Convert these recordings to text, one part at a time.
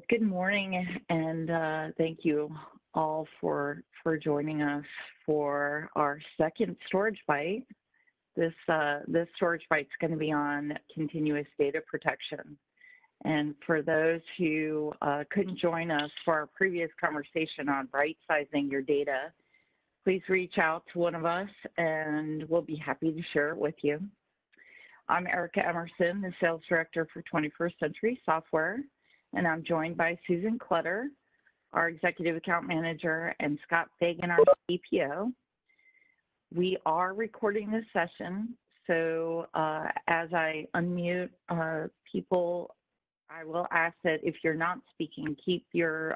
Good morning, and thank you all for joining us for our second Storage Byte. This Storage Byte is going to be on continuous data protection. And for those who couldn't join us for our previous conversation on right-sizing your data, please reach out to one of us, and we'll be happy to share it with you. I'm Erica Emerson, the Sales Director for 21st Century Software, and I'm joined by Susan Clutter, our Executive Account Manager, and Scott Fagen, our CPO. We are recording this session, so as I unmute people, I will ask that if you're not speaking, keep your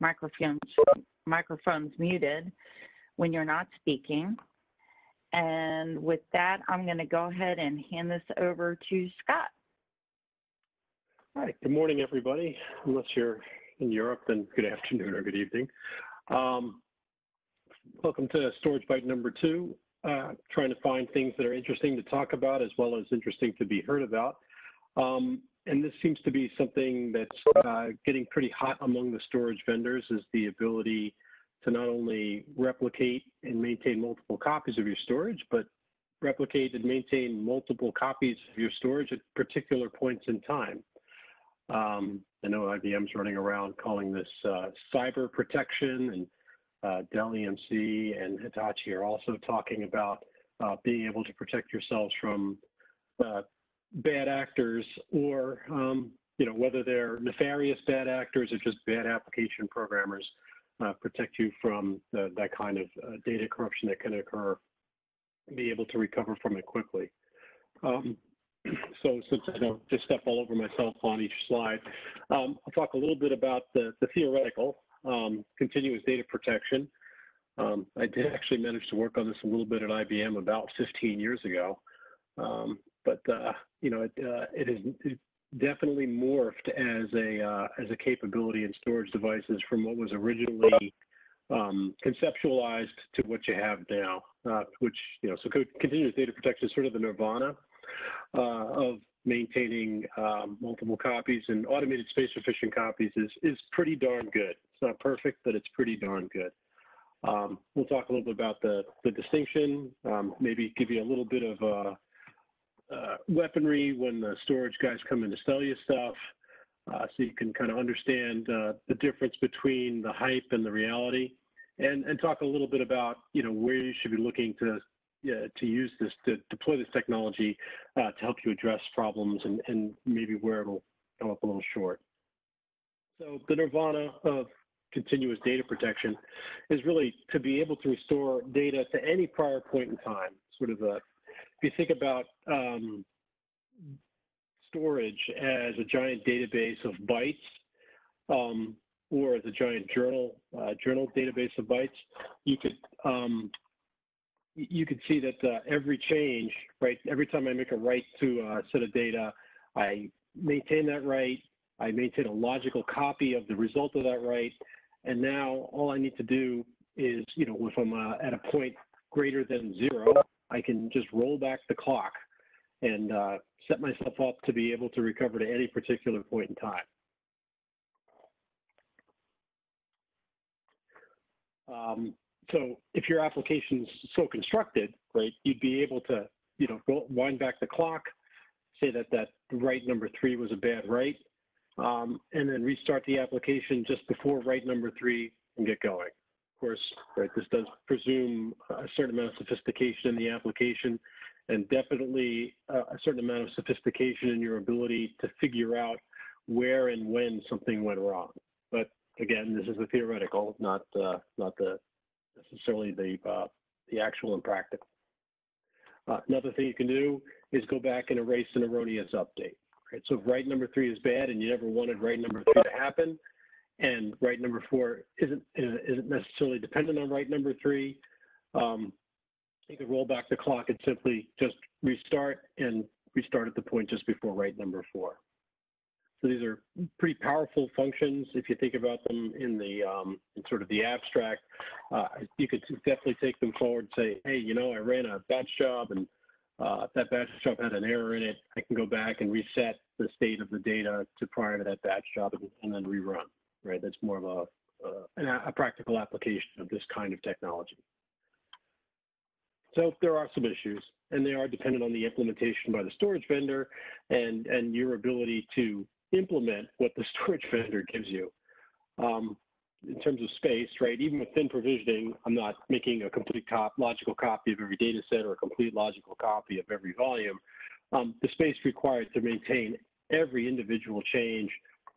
microphones muted when you're not speaking. And with that, I'm going to go ahead and hand this over to Scott. All right. Good morning, everybody. Unless you're in Europe, then good afternoon or good evening. Welcome to Storage Byte number 2. Trying to find things that are interesting to talk about as well as interesting to be heard about. And this seems to be something that's getting pretty hot among the storage vendors, is the ability to not only replicate and maintain multiple copies of your storage, but replicate and maintain multiple copies of your storage at particular points in time. I know IBM's running around calling this cyber protection, and Dell EMC and Hitachi are also talking about being able to protect yourselves from bad actors, or whether they're nefarious bad actors or just bad application programmers, protect you from that kind of data corruption that can occur, be able to recover from it quickly. So since I don't just step all over myself on each slide, I'll talk a little bit about the theoretical continuous data protection. I did actually manage to work on this a little bit at IBM about 15 years ago, but it has definitely morphed as a capability in storage devices from what was originally conceptualized to what you have now, so continuous data protection is sort of the nirvana of maintaining multiple copies, and automated space efficient copies is pretty darn good. It's not perfect, but it's pretty darn good. We'll talk a little bit about the distinction, maybe give you a little bit of weaponry when the storage guys come in to sell you stuff, so you can kind of understand the difference between the hype and the reality, and talk a little bit about where you should be looking to use this, to deploy this technology to help you address problems, and maybe where it'll come up a little short. So the nirvana of continuous data protection is really to be able to restore data to any prior point in time. Sort of if you think about storage as a giant database of bytes, or as a giant journal database of bytes, you could see that every change, right, every time I make a write to a set of data, I maintain that write, I maintain a logical copy of the result of that write, and now all I need to do is, if I'm at a point greater than 0, I can just roll back the clock and set myself up to be able to recover to any particular point in time. So if your application's so constructed, right, you'd be able to, wind back the clock, say that write number 3 was a bad write, and then restart the application just before write number 3 and get going. Of course, right, this does presume a certain amount of sophistication in the application, and definitely a certain amount of sophistication in your ability to figure out where and when something went wrong. But again, this is the theoretical, not necessarily the actual and practical. Another thing you can do is go back and erase an erroneous update. Right? So if write number 3 is bad and you never wanted write number 3 to happen, and write number 4 isn't necessarily dependent on write number 3, you can roll back the clock and simply just restart at the point just before write number 4. So these are pretty powerful functions if you think about them in sort of the abstract. You could definitely take them forward and say, hey, I ran a batch job and that batch job had an error in it, I can go back and reset the state of the data to prior to that batch job and then rerun, right? That's more of a practical application of this kind of technology. So there are some issues, and they are dependent on the implementation by the storage vendor and your ability to implement what the storage vendor gives you. In terms of space, right, even with thin provisioning, I'm not making a complete logical copy of every data set or a complete logical copy of every volume. The space required to maintain every individual change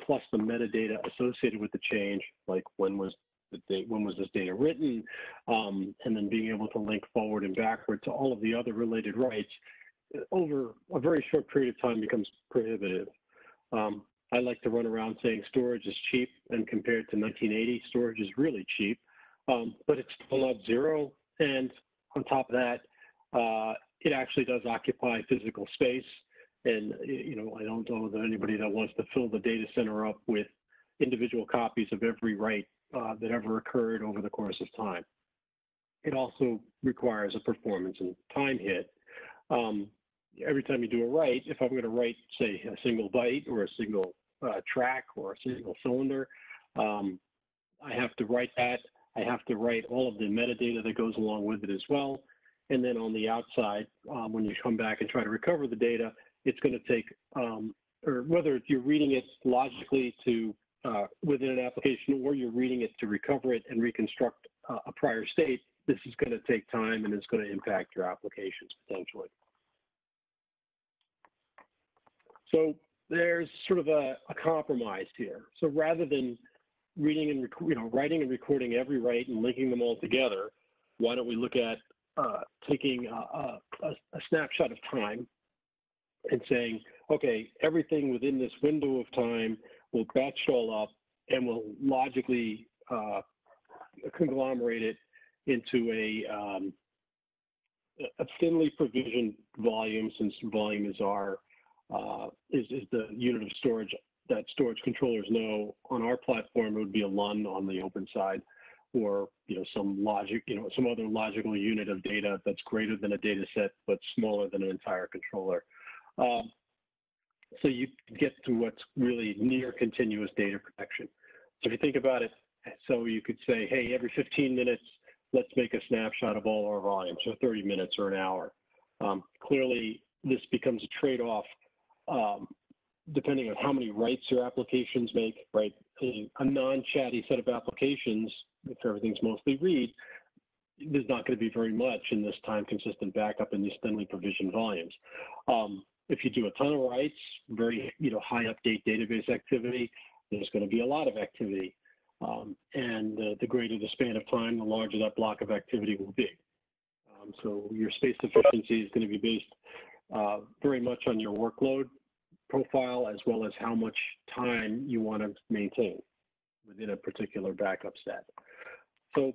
plus the metadata associated with the change, like when was this data written, and then being able to link forward and backward to all of the other related writes over a very short period of time becomes prohibitive. I like to run around saying storage is cheap, and compared to 1980, storage is really cheap, but it's still not zero. And on top of that, it actually does occupy physical space. And, you know, I don't know that anybody that wants to fill the data center up with individual copies of every write that ever occurred over the course of time. It also requires a performance and time hit. Every time you do a write, if I'm going to write, say, a single byte or a single track or a single cylinder, I have to write that. I have to write all of the metadata that goes along with it as well. And then on the outside, when you come back and try to recover the data, it's going to take, or whether you're reading it logically to within an application or you're reading it to recover it and reconstruct a prior state, this is going to take time and it's going to impact your applications potentially. So there's sort of a compromise here. So rather than reading and writing and recording every write and linking them all together, why don't we look at taking a snapshot of time and saying, okay, everything within this window of time will batch it all up and we'll logically conglomerate it into a thinly provisioned volume, since volume is the unit of storage that storage controllers know. On our platform, it would be a LUN on the open side, or some other logical unit of data that's greater than a data set but smaller than an entire controller. So you get to what's really near continuous data protection. So if you think about it, so you could say, hey, every 15 minutes, let's make a snapshot of all our volumes, or 30 minutes or an hour. Clearly, this becomes a trade-off depending on how many writes your applications make, right? A non-chatty set of applications, if everything's mostly read, there's not going to be very much in this time-consistent backup in these thinly provisioned volumes. If you do a ton of writes, very high update database activity, there's going to be a lot of activity. And the greater the span of time, the larger that block of activity will be. So your space efficiency is going to be based very much on your workload profile, as well as how much time you want to maintain within a particular backup set. So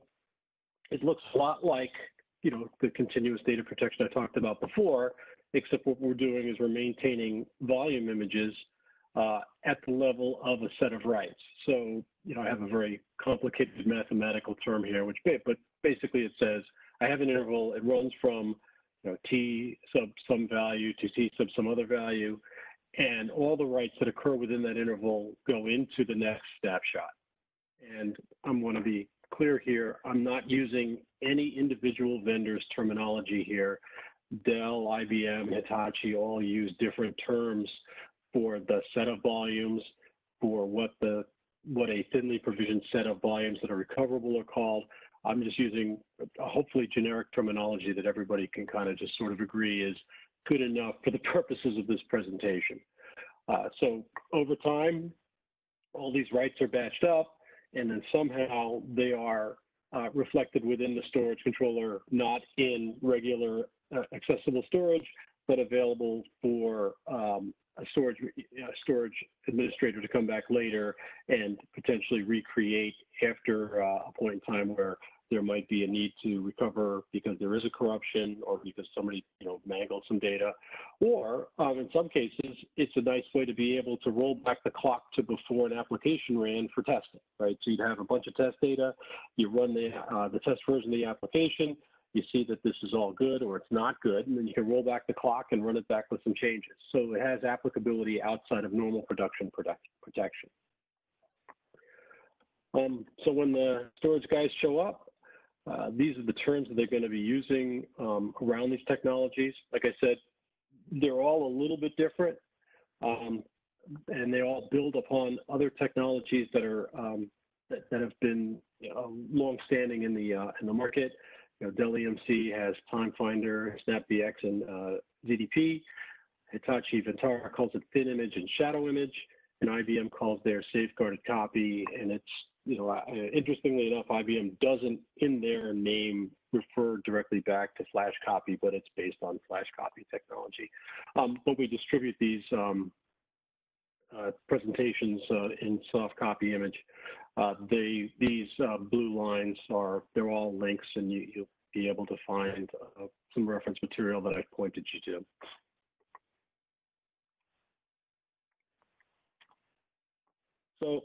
it looks a lot like the continuous data protection I talked about before, except what we're doing is we're maintaining volume images at the level of a set of writes. So I have a very complicated mathematical term here, but basically it says I have an interval. It runs from t sub some value to t sub some other value, and all the writes that occur within that interval go into the next snapshot. And I'm going to be clear here, I'm not using any individual vendor's terminology here. Dell, IBM, Hitachi all use different terms for the set of volumes, for what a thinly provisioned set of volumes that are recoverable are called. I'm just using a hopefully generic terminology that everybody can kind of just sort of agree is good enough for the purposes of this presentation. So over time, all these writes are batched up, and then somehow they are reflected within the storage controller, not in regular accessible storage, but available for a storage administrator to come back later and potentially recreate after a point in time where there might be a need to recover because there is a corruption or because somebody mangled some data. Or in some cases, it's a nice way to be able to roll back the clock to before an application ran for testing, right? So you'd have a bunch of test data, you run the test version of the application, you see that this is all good or it's not good, and then you can roll back the clock and run it back with some changes. So it has applicability outside of normal production protection. So when the storage guys show up, these are the terms that they're going to be using around these technologies. Like I said, they're all a little bit different, and they all build upon other technologies that are that have been long-standing in the market. Dell EMC has Time Finder, SnapDX, and ZDP. Hitachi Vantara calls it thin image and shadow image, and IBM calls their safeguarded copy. And it's, interestingly enough, IBM doesn't in their name refer directly back to flash copy, but it's based on flash copy technology. But we distribute these presentations in soft copy image. These blue lines they're all links, and you'll be able to find some reference material that I've pointed you to. So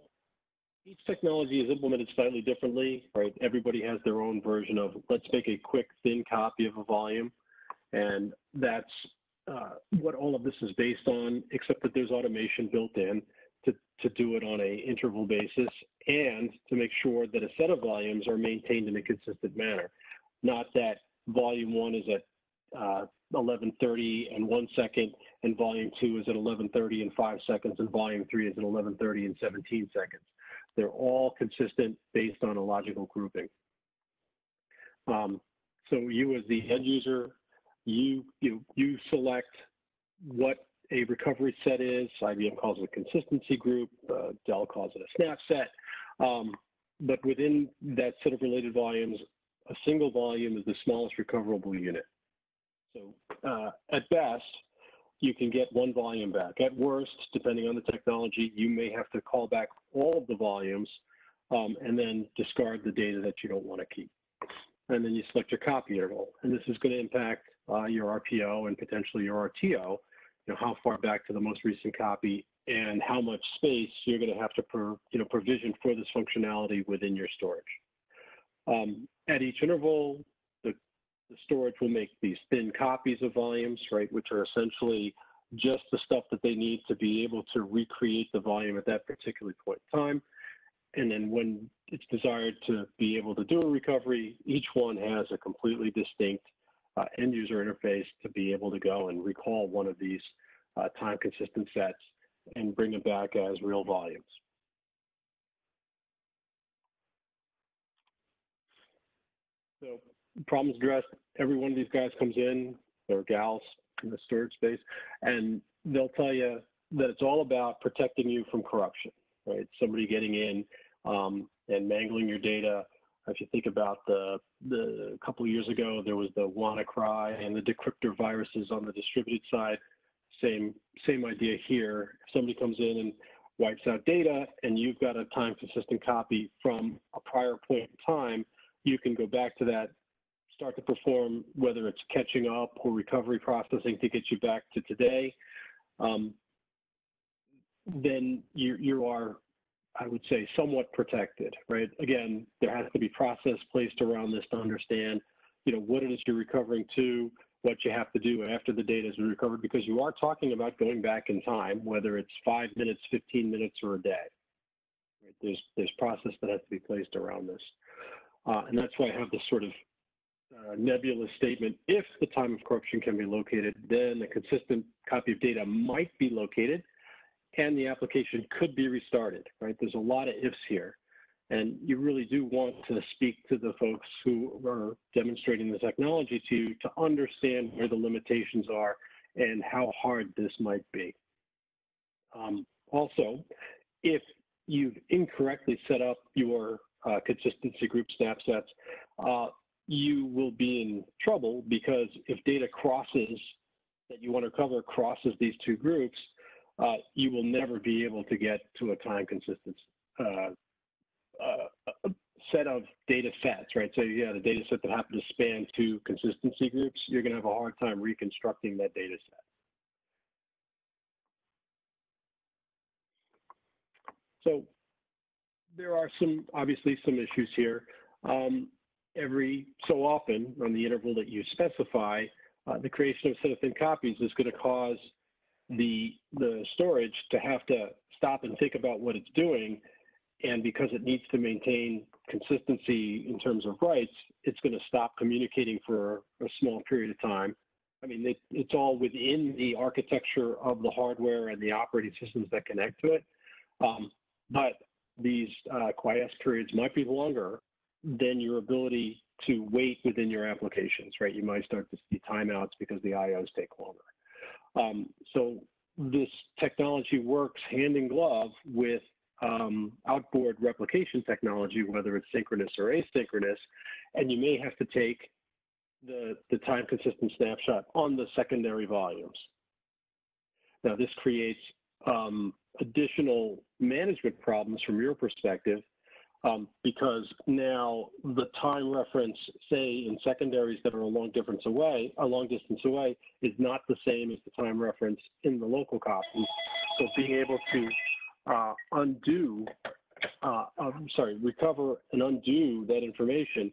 each technology is implemented slightly differently, right? Everybody has their own version of, let's make a quick, thin copy of a volume. And that's what all of this is based on, except that there's automation built in to do it on an interval basis and to make sure that a set of volumes are maintained in a consistent manner. Not that volume 1 is at 11:30 and 1 second, and volume 2 is at 11:30 and 5 seconds, and volume 3 is at 11:30 and 17 seconds. They're all consistent based on a logical grouping. So you as the end user, you select what a recovery set is. IBM calls it a consistency group. Dell calls it a snap set. But within that set of related volumes, a single volume is the smallest recoverable unit. So at best, you can get one volume back. At worst, depending on the technology, you may have to call back all of the volumes and then discard the data that you don't want to keep. And then you select your copy interval. And this is going to impact your RPO and potentially your RTO, how far back to the most recent copy and how much space you're going to have to provision for this functionality within your storage. At each interval, the storage will make these thin copies of volumes, right, which are essentially just the stuff that they need to be able to recreate the volume at that particular point in time. And then when it's desired to be able to do a recovery, each one has a completely distinct end user interface to be able to go and recall one of these time consistent sets and bring it back as real volumes. So problems addressed. Every one of these guys comes in, or gals in the storage space, and they'll tell you that it's all about protecting you from corruption, right? Somebody getting in and mangling your data. If you think about the couple of years ago, there was the WannaCry and the decryptor viruses on the distributed side. Same idea here. If somebody comes in and wipes out data and you've got a time consistent copy from a prior point in time, you can go back to that, start to perform, whether it's catching up or recovery processing to get you back to today. Then you are, I would say, somewhat protected, right? Again, there has to be process placed around this to understand, what it is you're recovering to, what you have to do after the data is recovered, because you are talking about going back in time, whether it's 5 minutes, 15 minutes, or a day. Right? There's process that has to be placed around this. And that's why I have this sort of nebulous statement. If the time of corruption can be located, then a consistent copy of data might be located and the application could be restarted, right? There's a lot of ifs here. And you really do want to speak to the folks who are demonstrating the technology to you to understand where the limitations are and how hard this might be. Also, if you've incorrectly set up your consistency group snapsets, you will be in trouble, because if data crosses that you want to cover crosses these two groups, you will never be able to get to a time consistent set of data sets, right? So you had a data set that happened to span two consistency groups, you're going to have a hard time reconstructing that data set. So there are obviously some issues here. every so often on the interval that you specify, the creation of a set of thin copies is going to cause the storage to have to stop and think about what it's doing. And because it needs to maintain consistency in terms of writes, it's going to stop communicating for a small period of time. I mean, it's all within the architecture of the hardware and the operating systems that connect to it. But these quiesce periods might be longer than your ability to wait within your applications, right? You might start to see timeouts because the IOs take longer. So this technology works hand in glove with outboard replication technology, whether it's synchronous or asynchronous, and you may have to take the time-consistent snapshot on the secondary volumes. Now, this creates additional management problems from your perspective, because now the time reference, say, in secondaries that are a long distance away, is not the same as the time reference in the local copies. So being able to recover and undo that information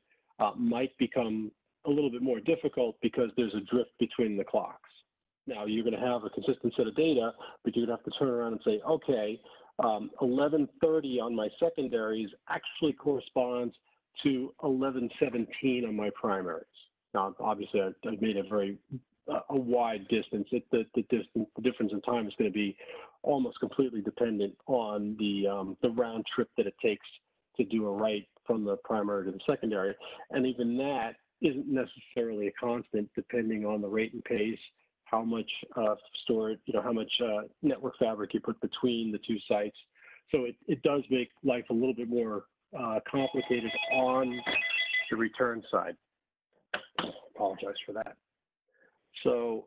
might become a little bit more difficult because there's a drift between the clocks. Now, you're going to have a consistent set of data, but you're going to have to turn around and say, okay, 11:30 on my secondaries actually corresponds to 11:17 on my primaries. Now, obviously, I've made a wide distance. The difference in time is going to be almost completely dependent on the round trip that it takes to do a write from the primary to the secondary, and even that isn't necessarily a constant, depending on the rate and pace, how much storage, how much network fabric you put between the two sites. So it does make life a little bit more complicated on the return side. Apologize for that. So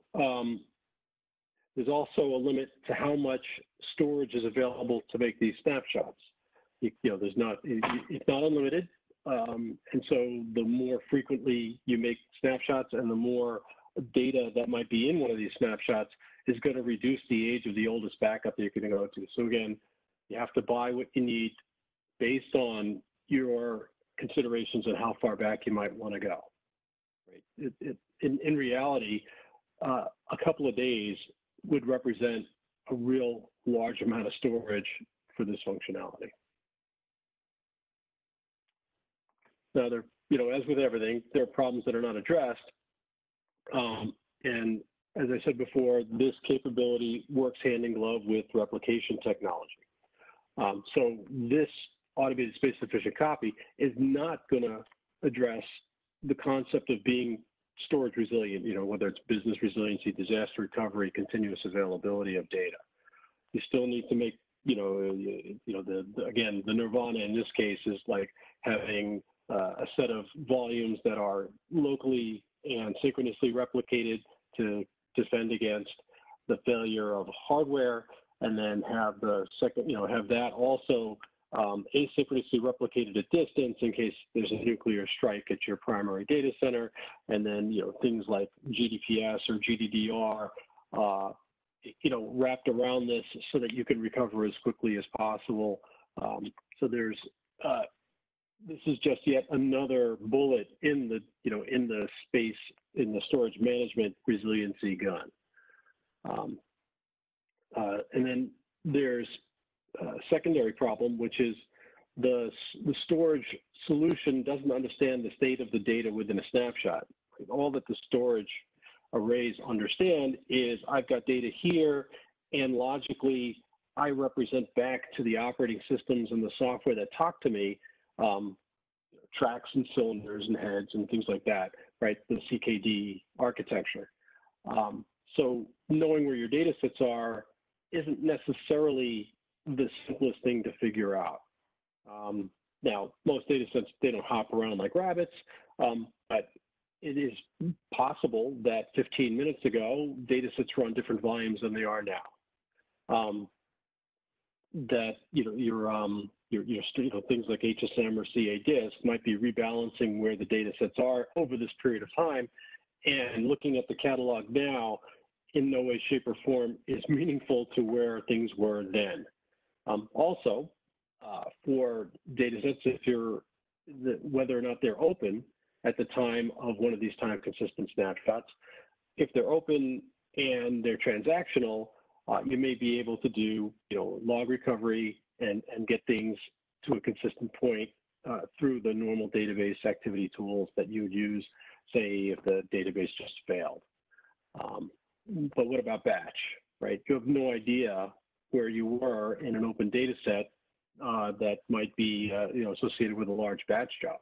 there's also a limit to how much storage is available to make these snapshots. It's not unlimited. And so the more frequently you make snapshots and the more data that might be in one of these snapshots is going to reduce the age of the oldest backup that you're going to go to. So again, you have to buy what you need based on your considerations and how far back you might want to go. Right? In reality, a couple of days would represent a real large amount of storage for this functionality. Now, as with everything, there are problems that are not addressed. And as I said before, this capability works hand in glove with replication technology. So this automated space-sufficient copy is not going to address the concept of being storage resilient, whether it's business resiliency, disaster recovery, continuous availability of data. You still need to make, again, the nirvana in this case is like having a set of volumes that are locally and synchronously replicated to defend against the failure of hardware, and then have the second, have that also asynchronously replicated at distance in case there's a nuclear strike at your primary data center, and then things like GDPS or GDDR, wrapped around this so that you can recover as quickly as possible. So there's this is just yet another bullet in the in the storage management resiliency gun. And then there's a secondary problem, which is the storage solution doesn't understand the state of the data within a snapshot. All that the storage arrays understand is I've got data here, and logically I represent back to the operating systems and the software that talk to me tracks and cylinders and heads and things like that, right? The CKD architecture. So knowing where your data sets are isn't necessarily the simplest thing to figure out. Now, most data sets, they don't hop around like rabbits, but it is possible that 15 minutes ago, data sets were on different volumes than they are now. That things like HSM or CA disk might be rebalancing where the data sets are over this period of time, and looking at the catalog now in no way, shape, or form is meaningful to where things were then. Also, for data sets, whether or not they're open, at the time of one of these time-consistent snapshots. If they're open and they're transactional, you may be able to do, log recovery and get things to a consistent point through the normal database activity tools that you would use, say, if the database just failed. But what about batch, right? You have no idea where you were in an open data set that might be, associated with a large batch job.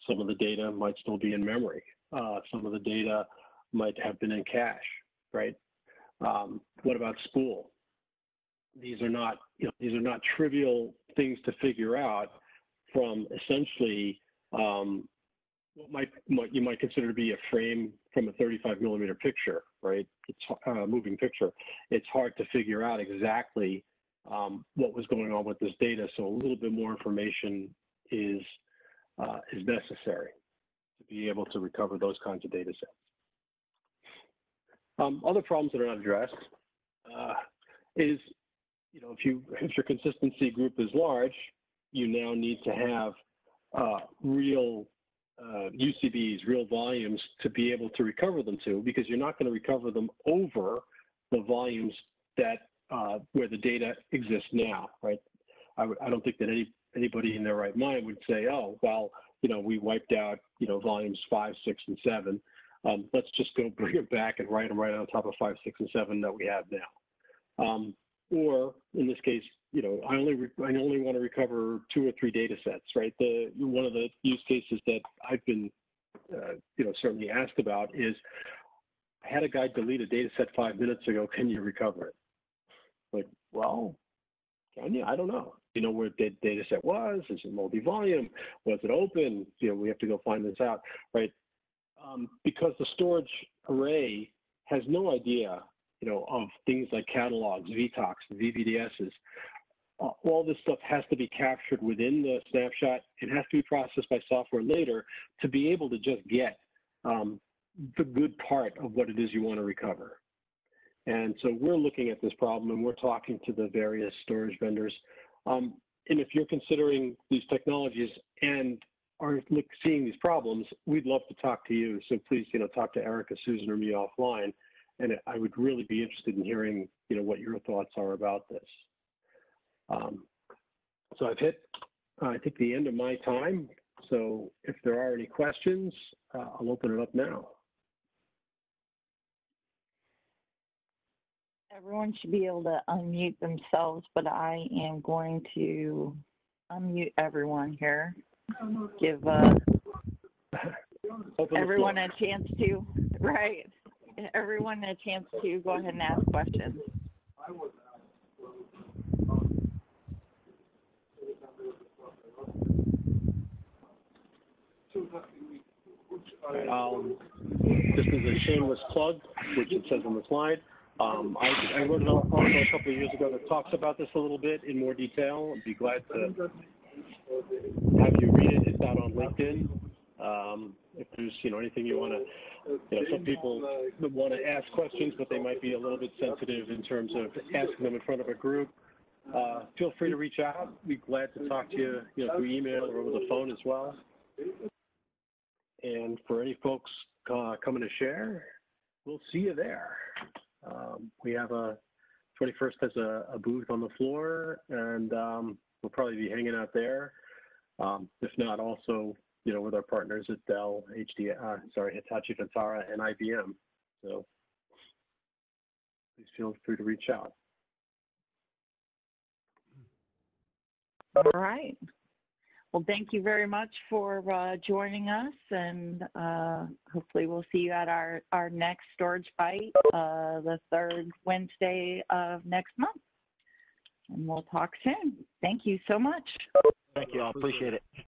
Some of the data might still be in memory. Some of the data might have been in cache, right? What about spool? These are not, trivial things to figure out from essentially what you might consider to be a frame from a 35 millimeter picture, right? It's a moving picture. It's hard to figure out exactly what was going on with this data, so a little bit more information is necessary to be able to recover those kinds of data sets. Other problems that are not addressed is, if your consistency group is large, you now need to have real UCBs, real volumes to be able to recover them to, because you're not going to recover them over the volumes that where the data exists now, right? I don't think that anybody in their right mind would say, oh, well, we wiped out, volumes 5, 6, and 7. Let's just go bring it back and write them right on top of 5, 6, and 7 that we have now. Or in this case, I only want to recover 2 or 3 data sets, right? One of the use cases that I've been, certainly asked about is, I had a guy delete a data set 5 minutes ago. Can you recover it? Like, well, can you? I don't know. Do you know where the data set was? Is it multi-volume? Was it open? We have to go find this out, right? Because the storage array has no idea, of things like catalogs, VTOCs, VVDSs. All this stuff has to be captured within the snapshot. It has to be processed by software later to be able to just get the good part of what it is you want to recover. And so we're looking at this problem and we're talking to the various storage vendors. And if you're considering these technologies and are seeing these problems, we'd love to talk to you. So please, talk to Erica, Susan, or me offline. And I would really be interested in hearing, what your thoughts are about this. So I've hit, I think, the end of my time. So if there are any questions, I'll open it up now. Everyone should be able to unmute themselves, but I am going to unmute everyone here. Give everyone a chance to, right, everyone a chance to go ahead and ask questions. This is a shameless plug, which it says on the slide. I wrote an article a couple of years ago that talks about this a little bit in more detail. I'd be glad to have you read it. It's out on LinkedIn. If there's anything you want to, some people want to ask questions, but they might be a little bit sensitive in terms of asking them in front of a group. Feel free to reach out. We'd be glad to talk to you, through email or over the phone as well. And for any folks coming to share, we'll see you there. We have 21st has a booth on the floor, and we'll probably be hanging out there. If not, also, with our partners at Dell, Hitachi Vantara, and IBM. So please feel free to reach out. All right. Well, thank you very much for joining us, and hopefully we'll see you at our next Storage Byte, the 3rd Wednesday of next month. And we'll talk soon. Thank you so much. Thank you. I appreciate it.